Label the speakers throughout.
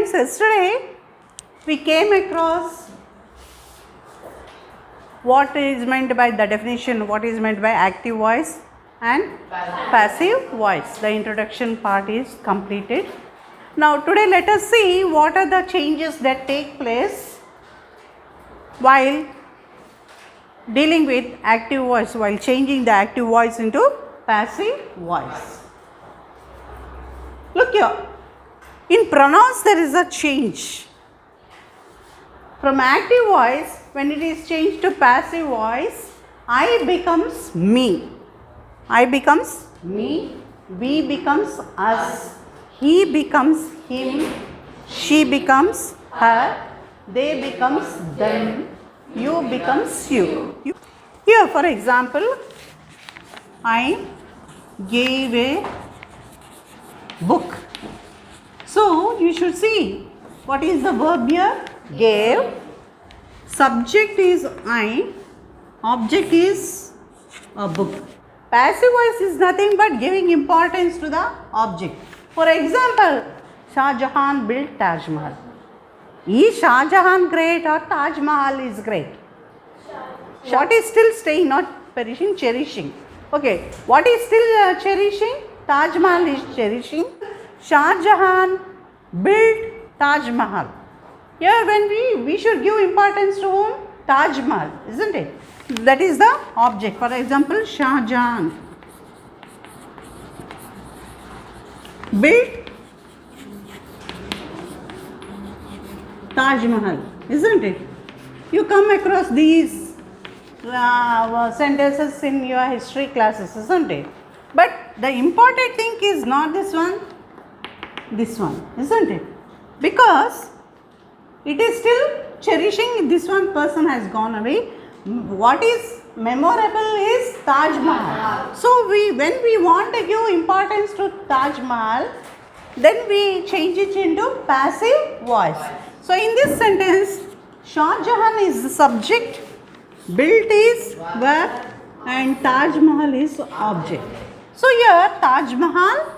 Speaker 1: students, yesterday we came across what is meant by the definition, what is meant by active voice and passive voice. The introduction part is completed. Now today let us see what are the changes that take place while dealing with active voice, while changing the active voice into passive voice. Look here, in pronouns there is a change. From active voice, when it is changed to passive voice, I becomes me. I becomes me, we becomes us, he becomes him, she becomes her, they becomes them, you becomes you. Here for example, I gave a book. So you should see what is the verb here? Gave. Subject is I, object is a book. Passive voice is nothing but giving importance to the object. For example, Shah Jahan built Taj Mahal. Is Shah Jahan great or Taj Mahal is great? What is still staying, not perishing, cherishing. Okay, what is still cherishing? Taj Mahal is cherishing. Shah Jahan built Taj Mahal. Here when we should give importance to whom? Taj Mahal, isn't it? That is the object. For example, Shah Jahan built Taj Mahal, isn't it? You come across these sentences in your history classes, isn't it? But the important thing is not this one, isn't it? Because it is still cherishing. This one person has gone away. What is memorable is Taj Mahal. So when we want to give importance to Taj Mahal, then we change it into passive voice. So in this sentence, Shah Jahan is the subject, built is verb, and Taj Mahal is object. So here Taj Mahal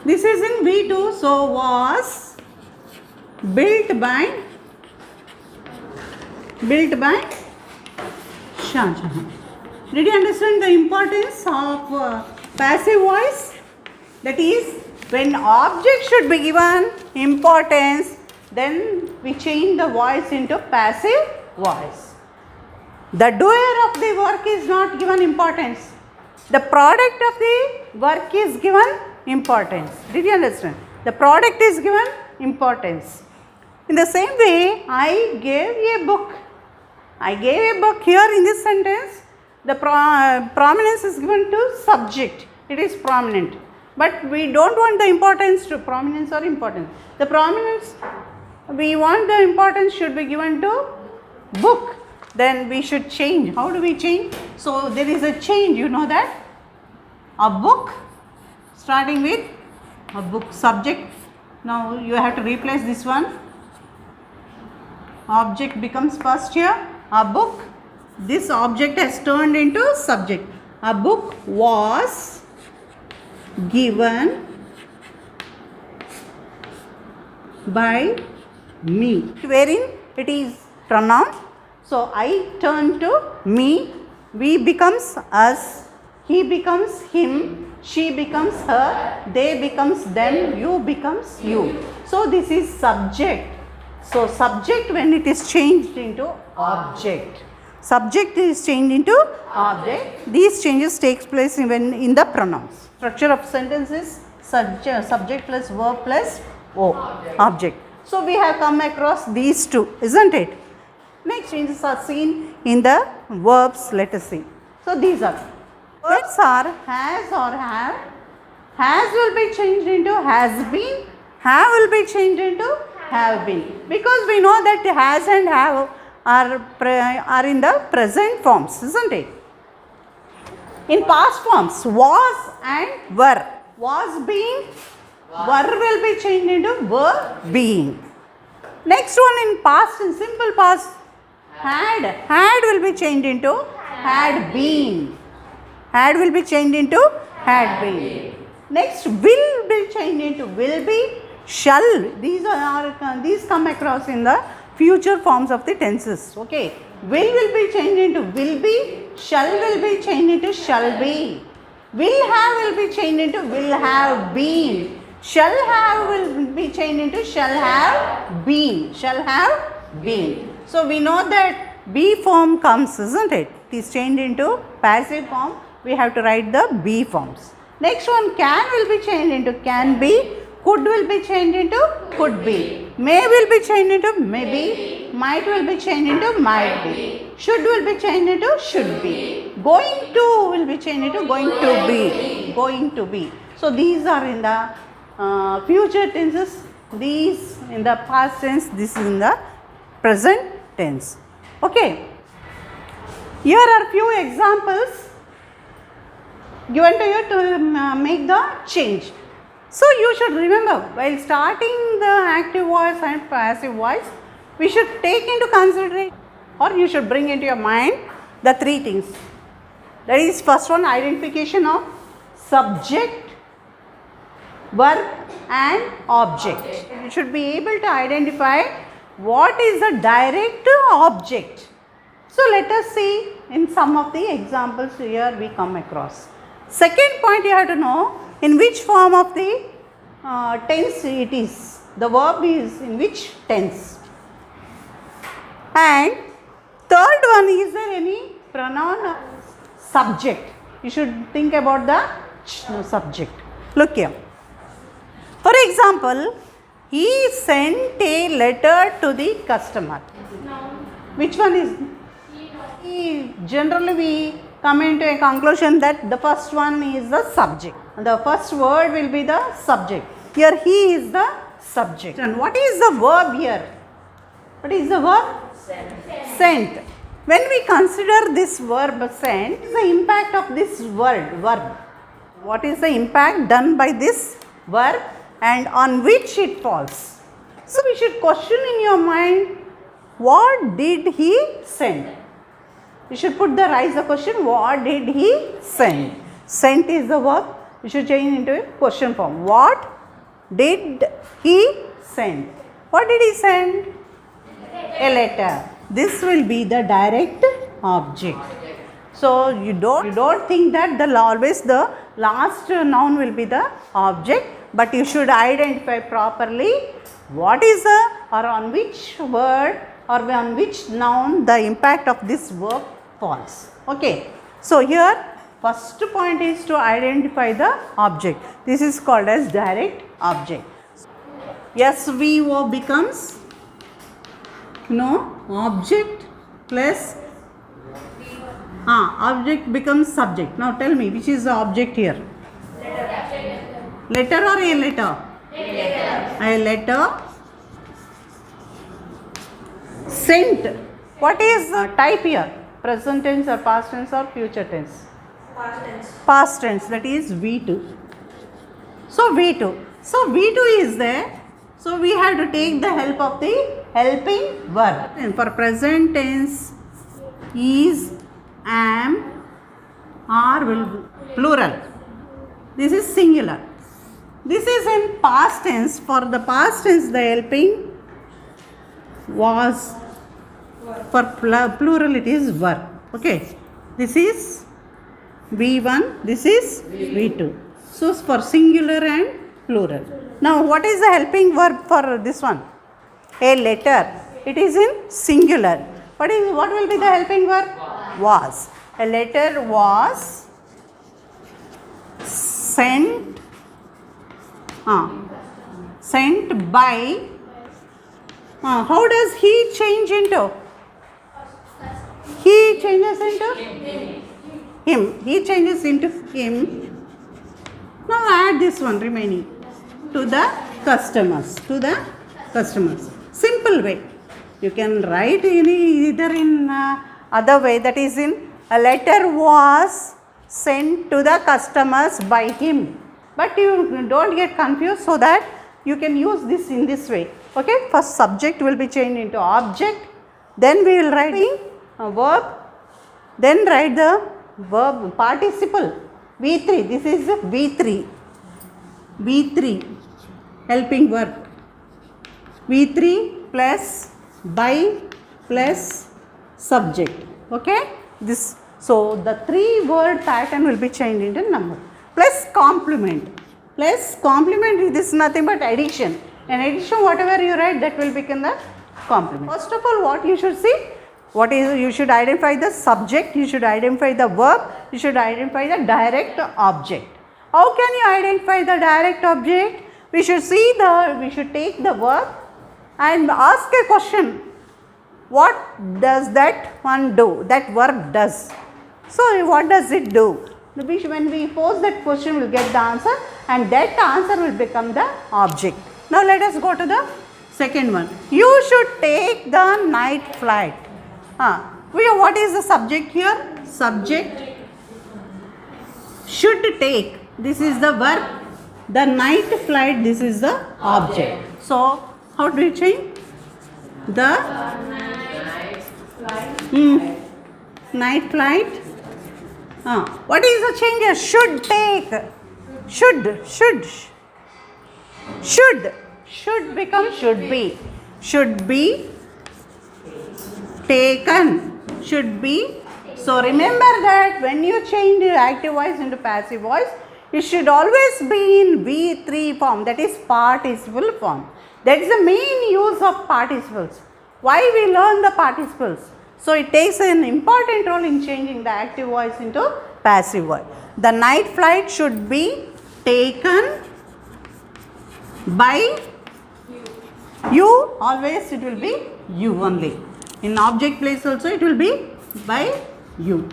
Speaker 1: this is in V2, so was built by Shah Jahan. Did you understand the importance of passive voice? That is, when object should be given importance, then we change the voice into passive voice. The doer of the work is not given importance. The product of the work is given importance. Did you understand? The product is given importance. In the same way, I gave a book. I gave a book. Here in this sentence, the prominence is given to subject. It is prominent. But we don't want the importance to prominence or importance. The prominence, we want the importance should be given to book. Then we should change. How do we change? So there is a change, you know that? A book, starting with a book subject. Now you have to replace this one. Object becomes first here. A book. This object has turned into subject. A book was given by me. Wherein it is pronoun. So I turn to me. We becomes us. He becomes him. She becomes her. They becomes them. You becomes you. So this is subject. So subject when it is changed into object. Subject is changed into object. These changes takes place even in the pronouns. Structure of sentence is subject plus verb plus object. So we have come across these two, isn't it? Next changes are seen in the verbs. Let us see. So these are verbs are has or have. Has will be changed into has been. Have will be changed into have been. Because we know that has and have are in the present forms, isn't it? In past forms, was and were. Was being, were will be changed into were being. Next one in past, in simple past, had will be changed into had been. Had will be changed into had been. Next, will be changed into will be, shall. These come across in the future forms of the tenses. Okay, will be changed into will be, shall will be changed into shall be, will be changed into will have been, shall have will be changed into shall have been, shall have been. So we know that be form comes, isn't it? It is changed into passive form. We have to write the be forms. Next one, can will be changed into can be, could will be changed into could be, may will be changed into may be, might will be changed into might be, should will be changed into should be, going to will be changed into going to be, going to be. So these are in the future tenses, these in the past tense, this is in the present tense. Okay, here are few examples given to you to make the change. So you should remember, while starting the active voice and passive voice, we should take into consideration, or you should bring into your mind the three things. That is, first one, identification of subject, verb and object. You should be able to identify what is the direct object. So let us see in some of the examples here we come across. Second point, you have to know in which form of the tense it is. The verb is in which tense. And third one, is there any pronoun or subject? You should think about the subject. Look here. For example, he sent a letter to the customer. Which one is? Generally we come into a conclusion that the first one is the subject. The first word will be the subject. Here he is the subject. And what is the verb here? What is the verb? Sent. When we consider this verb sent, the impact of this verb. What is the impact done by this verb and on which it falls? So we should question in your mind, what did he send? You should raise the question, what did he send? Sent is the verb. You should change into a question form. What did he send? What did he send? A letter. This will be the direct object. So you don't think that always the last noun will be the object, but you should identify properly what is the, or on which word or on which noun the impact of this verb falls. Okay. So here first point is to identify the object. This is called as direct object. SVO becomes object plus object becomes subject. Now tell me, which is the object here? Letter or a letter? A letter. Sent. What is the type here? Present tense or past tense or future tense?
Speaker 2: Past tense.
Speaker 1: Past tense, that is V2. So V2. So V2 is there. So we have to take the help of the helping verb. And for present tense, is, am, are will be plural. This is singular. This is in past tense. For the past tense, the helping was. For plural, it is verb. Okay. This is V1. This is V2. So for singular and plural. Now what is the helping verb for this one? A letter. It is in singular. What will be the helping verb? Was. A letter was sent. Sent by. How does he change into? He changes into him. He changes into him. Now add this one remaining to the customers. To the customers. Simple way. You can write either in other way, that is in a letter was sent to the customers by him. But you don't get confused, so that you can use this in this way. Okay, first subject will be changed into object, then we will write a verb, then write the verb participle, V3, this is V3. V3, helping verb. V3 plus by plus subject. Okay? This, so the 3 word pattern will be changed into number. Plus complement. Plus complement, this is nothing but addition. And addition, whatever you write, that will become the complement. First of all, what you should see? What is, you should identify the subject, you should identify the verb, you should identify the direct object. How can you identify the direct object? We should take the verb and ask a question. What does that one do? That verb does. So what does it do? When we pose that question, we will get the answer, and that answer will become the object. Now let us go to the second one. You should take the night flight. What is the subject here? Subject should take. This is the verb. The night flight, this is the object. So how do you change? The night flight. What is the change here? Should take. Should become should be. Should be taken. Should be. So remember that when you change the active voice into passive voice, it should always be in V3 form, that is participle form. That is the main use of participles. Why we learn the participles? So it takes an important role in changing the active voice into passive voice. The night flight should be taken by you. Always it will be you only. In object place also it will be by you.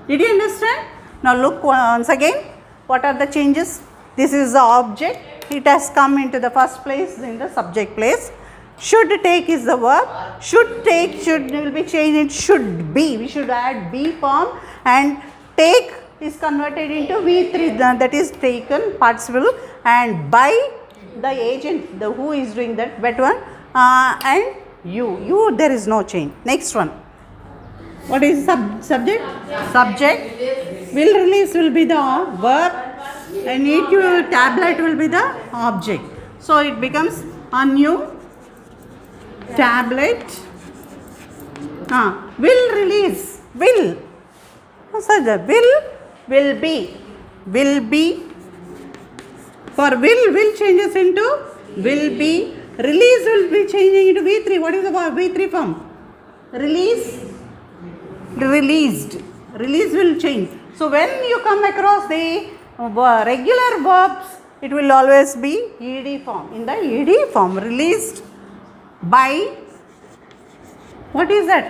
Speaker 1: Did you understand? Now look once again. What are the changes? This is the object. It has come into the first place in the subject place. Should take is the verb. Should take will be changed into should be. We should add be form, and take is converted into V3, that is taken participle, and by the agent, the who is doing that, that one, and you there is no change. Next one. What is subject? Subject. Will release will be the verb, and eat your tablet will be the object. So it becomes a new tablet. Will release. Will. So the will be. For will changes into will be. Release will be changing into V3. What is the V3 form? Release. Released. Release will change. So when you come across the regular verbs, it will always be ED form. In the ED form, released by, what is that?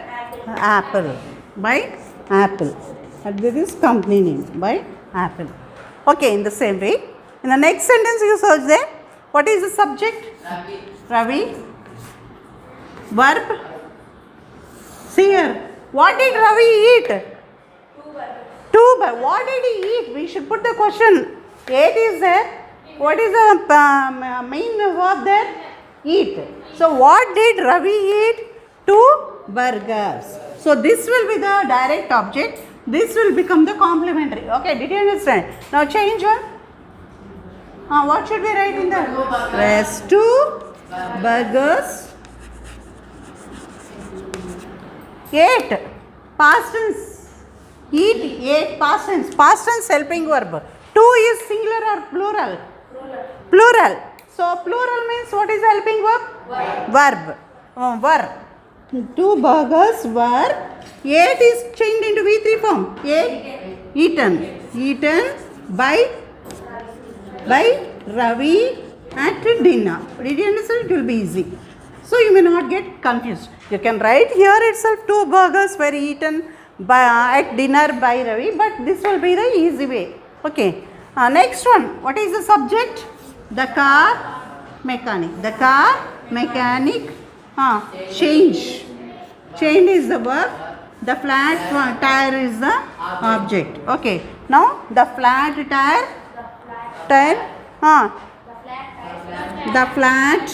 Speaker 1: Apple. By Apple. And this is company name, by Apple. Okay, in the same way. In the next sentence you search there. What is the subject? Ravi. Verb. See here. What did Ravi eat? Two birds. What did he eat? We should put the question. Ate is there. What is the main verb there? Eat. So what did Ravi eat? 2 burgers. So this will be the direct object. This will become the complementary. Okay, did you understand? Now change one. What should we write in there? Yes, 2 burgers. 8. Past tense. Eat, 8, past tense. Past tense helping verb. 2 is singular or plural? Plural. So plural means what is helping verb? Verb. Verb. 2 burgers were. 8 is changed into V3 form. 8 eaten. Eaten by Ravi at dinner. Did you understand? It will be easy. So you may not get confused. You can write here itself 2 burgers were eaten at dinner by Ravi, but this will be the easy way. Okay. Next one. What is the subject? The car mechanic. The car mechanic. Change. Change is the verb. The flat tire is the object. Okay. Now the flat tire. The flat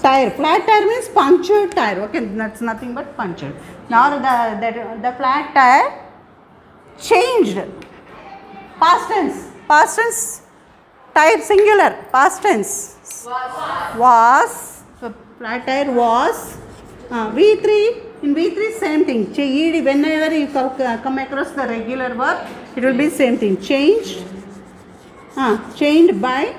Speaker 1: tire. Flat tire means punctured tire. Okay, that's nothing but punctured. Now the flat tire changed. Past tense. Past tense. Tire singular. Past tense. Was. So flat tire was. V3. In V3 same thing. Whenever you come across the regular verb, it will be same thing. Changed. Changed by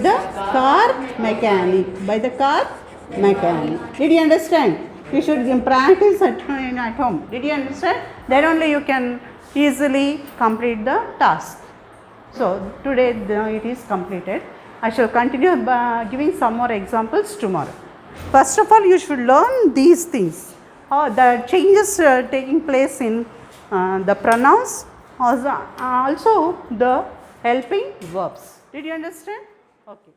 Speaker 1: the car mechanic. By the car mechanic. Did you understand? You should practice at home. Did you understand? Then only you can easily complete the task. So today it is completed. I shall continue giving some more examples tomorrow. First of all, you should learn these things. The changes taking place in the pronouns, also the helping verbs. Did you understand? Okay.